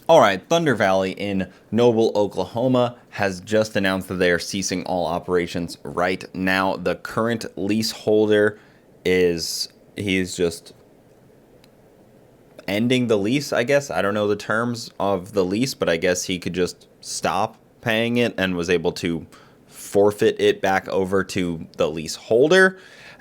All right, Thunder Valley in Noble, Oklahoma has just announced that they are ceasing all operations right now. The current leaseholder he's just ending the lease, I guess. I don't know the terms of the lease, but I guess he could just stop paying it and was able to forfeit it back over to the leaseholder.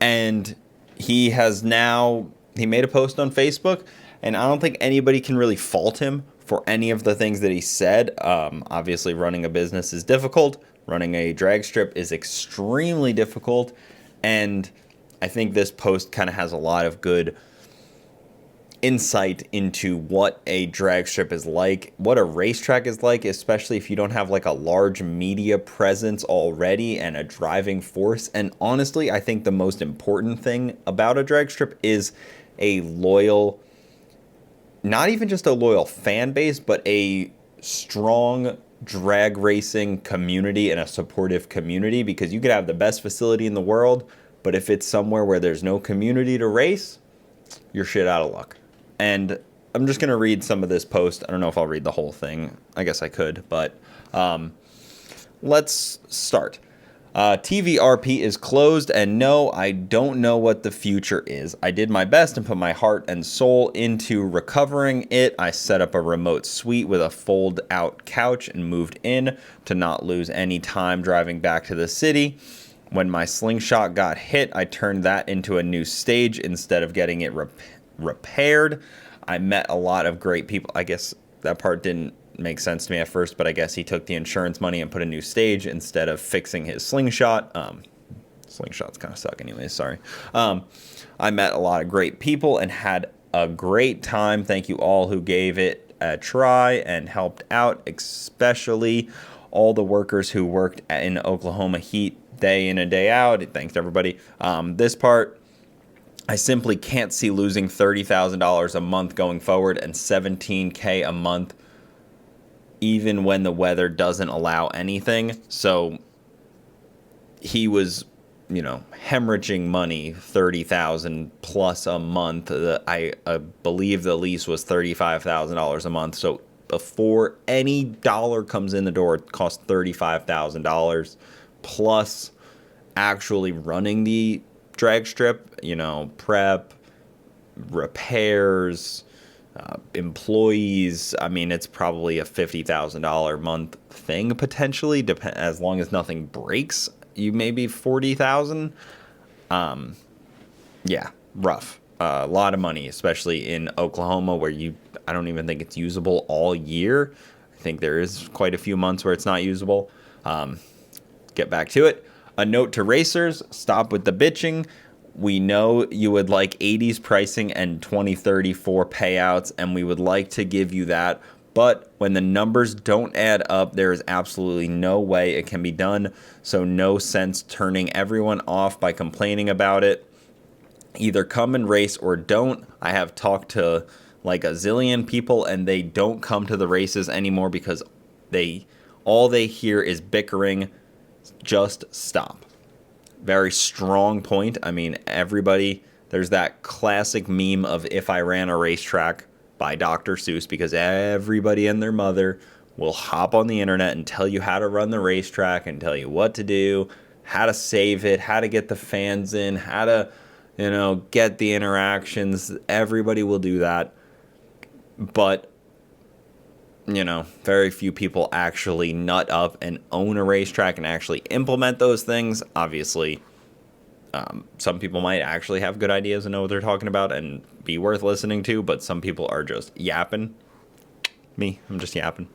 And he made a post on Facebook, and I don't think anybody can really fault him for any of the things that he said. Obviously, running a business is difficult. Running a drag strip is extremely difficult. And I think this post kind of has a lot of good insight into what a drag strip is like, what a racetrack is like, especially if you don't have like a large media presence already and a driving force. And honestly, I think the most important thing about a drag strip is a loyal, not even just a loyal fan base, but a strong drag racing community and a supportive community, because you could have the best facility in the world, but if it's somewhere where there's no community to race, you're shit out of luck. And I'm just going to read some of this post. I don't know if I'll read the whole thing. I guess I could, but let's start. TVRP is closed, and no, I don't know what the future is. I did my best and put my heart and soul into recovering it. I set up a remote suite with a fold-out couch and moved in to not lose any time driving back to the city. When my slingshot got hit, I turned that into a new stage instead of getting it repaired. I met a lot of great people. I guess that part didn't make sense to me at first, but I guess he took the insurance money and put a new stage instead of fixing his slingshot. Slingshots kind of suck anyways, sorry. I met a lot of great people and had a great time. Thank you all who gave it a try and helped out, especially all the workers who worked in Oklahoma heat day in and day out. Thanks everybody. This part, I simply can't see losing $30,000 a month going forward and $17,000 a month even when the weather doesn't allow anything. So he was, hemorrhaging money, $30,000 plus a month. I believe the lease was $35,000 a month. So before any dollar comes in the door, it costs $35,000 plus actually running the drag strip, prep, repairs, employees. I mean, it's probably a $50,000 a month thing potentially, as long as nothing breaks. You maybe $40,000. Yeah, rough. A lot of money, especially in Oklahoma, where I don't even think it's usable all year. I think there is quite a few months where it's not usable. Get back to it. A note to racers: stop with the bitching. We know you would like 80s pricing and 2034 payouts, and we would like to give you that. But when the numbers don't add up, there is absolutely no way it can be done. So no sense turning everyone off by complaining about it. Either come and race or don't. I have talked to like a zillion people, and they don't come to the races anymore because all they hear is bickering. Just stop. Very strong point. I mean, there's that classic meme of "If I Ran a Racetrack" by Dr. Seuss, because everybody and their mother will hop on the internet and tell you how to run the racetrack and tell you what to do, how to save it, how to get the fans in, how to, get the interactions. Everybody will do that. But very few people actually nut up and own a racetrack and actually implement those things. Obviously, some people might actually have good ideas and know what they're talking about and be worth listening to, but some people are just yapping. I'm just yapping.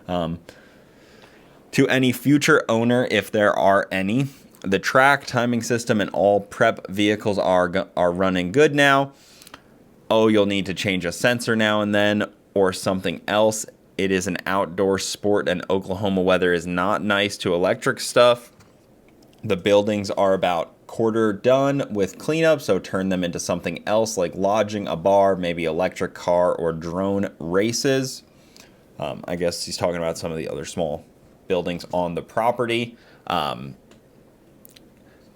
To any future owner, if there are any, the track, timing system, and all prep vehicles are running good now. Oh, you'll need to change a sensor now and then or something else. It is an outdoor sport, and Oklahoma weather is not nice to electric stuff. The buildings are about quarter done with cleanup, so turn them into something else like lodging, a bar, maybe electric car or drone races. I guess he's talking about some of the other small buildings on the property.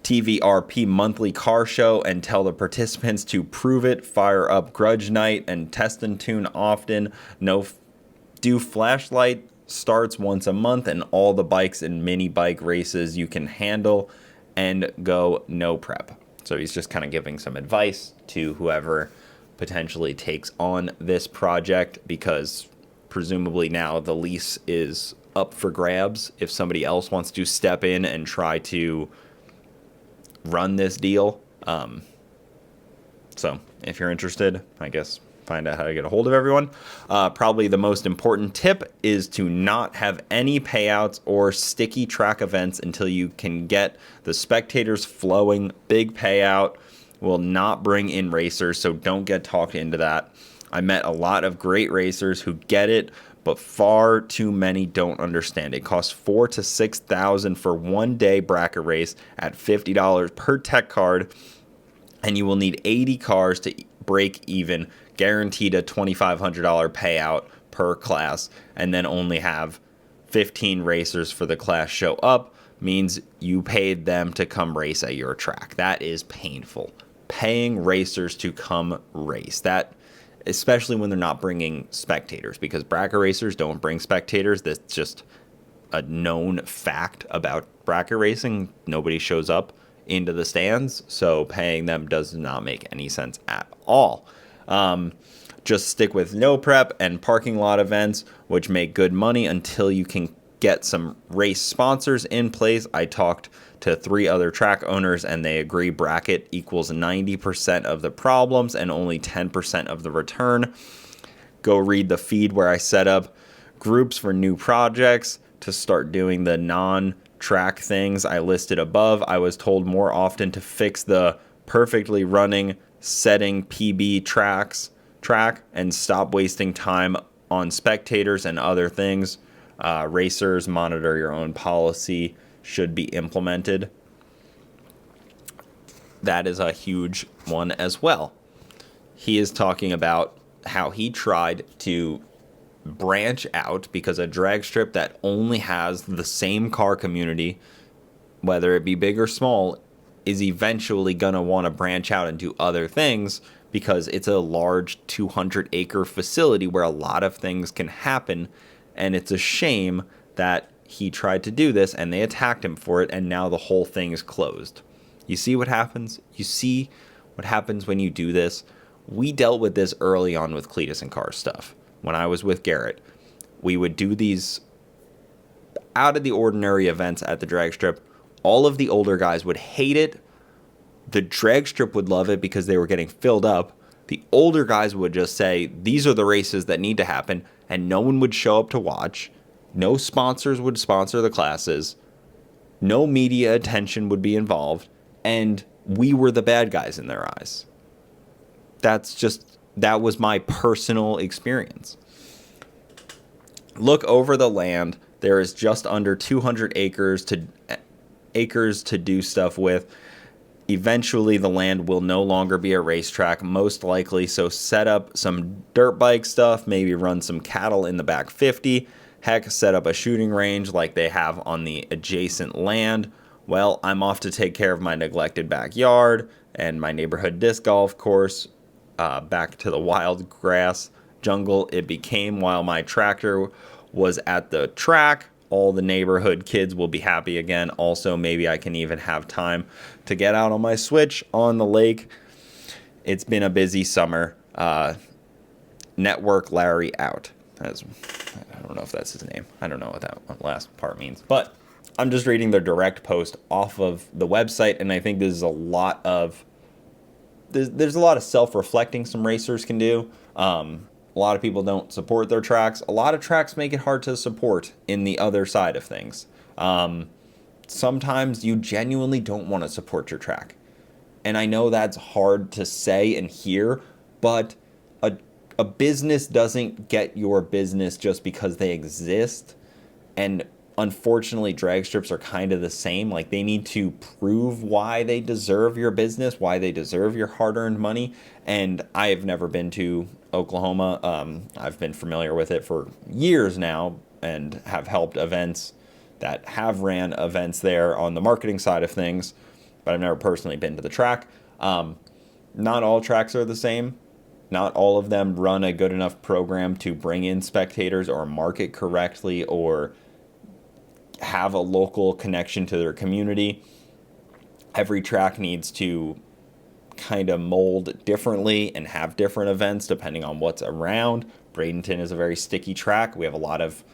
TVRP monthly car show and tell the participants to prove it. Fire up grudge night and test and tune often. No do flashlight starts once a month, and all the bikes and mini bike races you can handle, and go no prep. So he's just kind of giving some advice to whoever potentially takes on this project, because presumably now the lease is up for grabs if somebody else wants to step in and try to run this deal. So if you're interested, I guess find out how to get a hold of everyone. Probably the most important tip is to not have any payouts or sticky track events until you can get the spectators flowing. Big payout will not bring in racers, so don't get talked into that. I met a lot of great racers who get it, but far too many don't understand. It costs $4,000 to $6,000 for one day bracket race at $50 per tech card, and you will need 80 cars to break even, guaranteed a $2,500 payout per class, and then only have 15 racers for the class show up, means you paid them to come race at your track. That is painful. Paying racers to come race. That, especially when they're not bringing spectators, because bracket racers don't bring spectators. That's just a known fact about bracket racing. Nobody shows up into the stands, so paying them does not make any sense at all. Just stick with no prep and parking lot events, which make good money until you can get some race sponsors in place. I talked to 3 other track owners, and they agree bracket equals 90% of the problems and only 10% of the return. Go read the feed where I set up groups for new projects to start doing the non-track things I listed above. I was told more often to fix the perfectly running setting PB track and stop wasting time on spectators and other things. Racers, monitor your own policy should be implemented. That is a huge one as well. He is talking about how he tried to branch out, because a drag strip that only has the same car community, whether it be big or small, is eventually going to want to branch out and do other things, because it's a large 200-acre facility where a lot of things can happen. And it's a shame that he tried to do this and they attacked him for it, and now the whole thing is closed. You see what happens? You see what happens when you do this? We dealt with this early on with Cletus and Car stuff. When I was with Garrett, we would do these out of the ordinary events at the drag strip. All of the older guys would hate it. The drag strip would love it because they were getting filled up. The older guys would just say, these are the races that need to happen, and no one would show up to watch. No sponsors would sponsor the classes. No media attention would be involved, and we were the bad guys in their eyes. That was my personal experience. Look over the land. There is just under 200 acres to do stuff with. Eventually, the land will no longer be a racetrack, most likely, so set up some dirt bike stuff, maybe run some cattle in the back 50. Heck, set up a shooting range like they have on the adjacent land. Well, I'm off to take care of my neglected backyard and my neighborhood disc golf course. Back to the wild grass jungle it became while my tractor was at the track. All the neighborhood kids will be happy again. Also, maybe I can even have time to get out on my Switch on the lake. It's been a busy summer. Network Larry out. I don't know if that's his name. I don't know what that last part means. But I'm just reading their direct post off of the website, and I think there's a lot of self-reflecting some racers can do. A lot of people don't support their tracks. A lot of tracks make it hard to support in the other side of things. Sometimes you genuinely don't want to support your track. And I know that's hard to say and hear, but a business doesn't get your business just because they exist. And unfortunately, drag strips are kind of the same. Like, they need to prove why they deserve your business, why they deserve your hard-earned money. And I have never been to Oklahoma. I've been familiar with it for years now and have helped events that have ran events there on the marketing side of things, but I've never personally been to the track. Not all tracks are the same. not all of them run a good enough program to bring in spectators or market correctly or have a local connection to their community. Every track needs to kind of mold differently and have different events depending on what's around. Bradenton is a very sticky track. We have a lot of,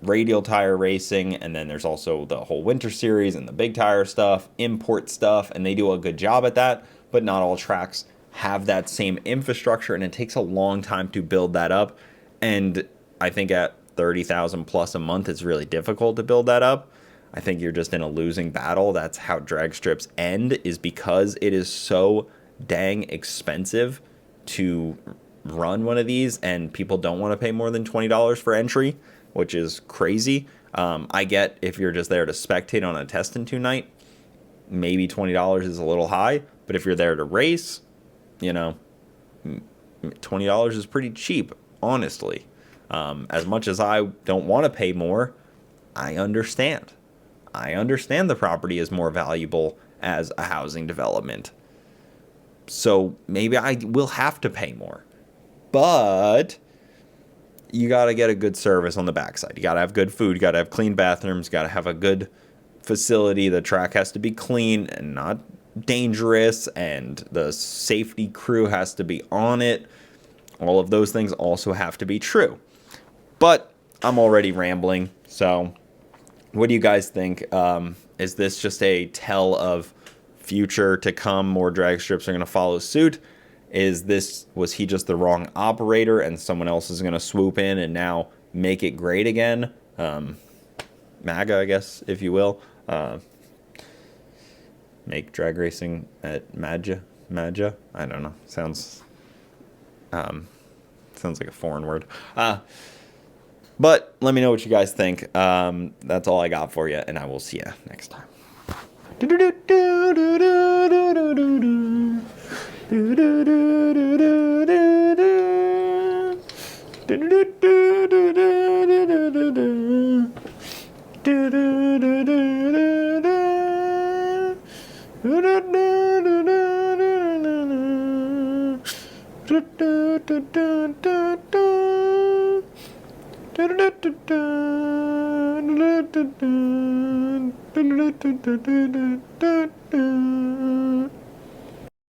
radial tire racing, and then there's also the whole winter series and the big tire stuff, import stuff, and they do a good job at that, but not all tracks have that same infrastructure, and it takes a long time to build that up. And I think at 30,000 plus a month, it's really difficult to build that up. I think you're just in a losing battle. That's how drag strips end, is because it is so dang expensive to run one of these, and people don't want to pay more than $20 for entry, which is crazy. I get if you're just there to spectate on a test and two night, maybe $20 is a little high, but if you're there to race, $20 is pretty cheap, honestly. As much as I don't want to pay more, I understand. I understand the property is more valuable as a housing development. So maybe I will have to pay more. But you got to get a good service on the backside. You got to have good food. You got to have clean bathrooms. You got to have a good facility. The track has to be clean and not dangerous. And the safety crew has to be on it. All of those things also have to be true. But I'm already rambling. So what do you guys think? Is this just a tell of future to come? More drag strips are going to follow suit? Was he just the wrong operator and someone else is going to swoop in and now make it great again? MAGA, I guess, if you will. Make drag racing at MAGA? I don't know. Sounds like a foreign word. But let me know what you guys think. That's all I got for you, and I will see you next time.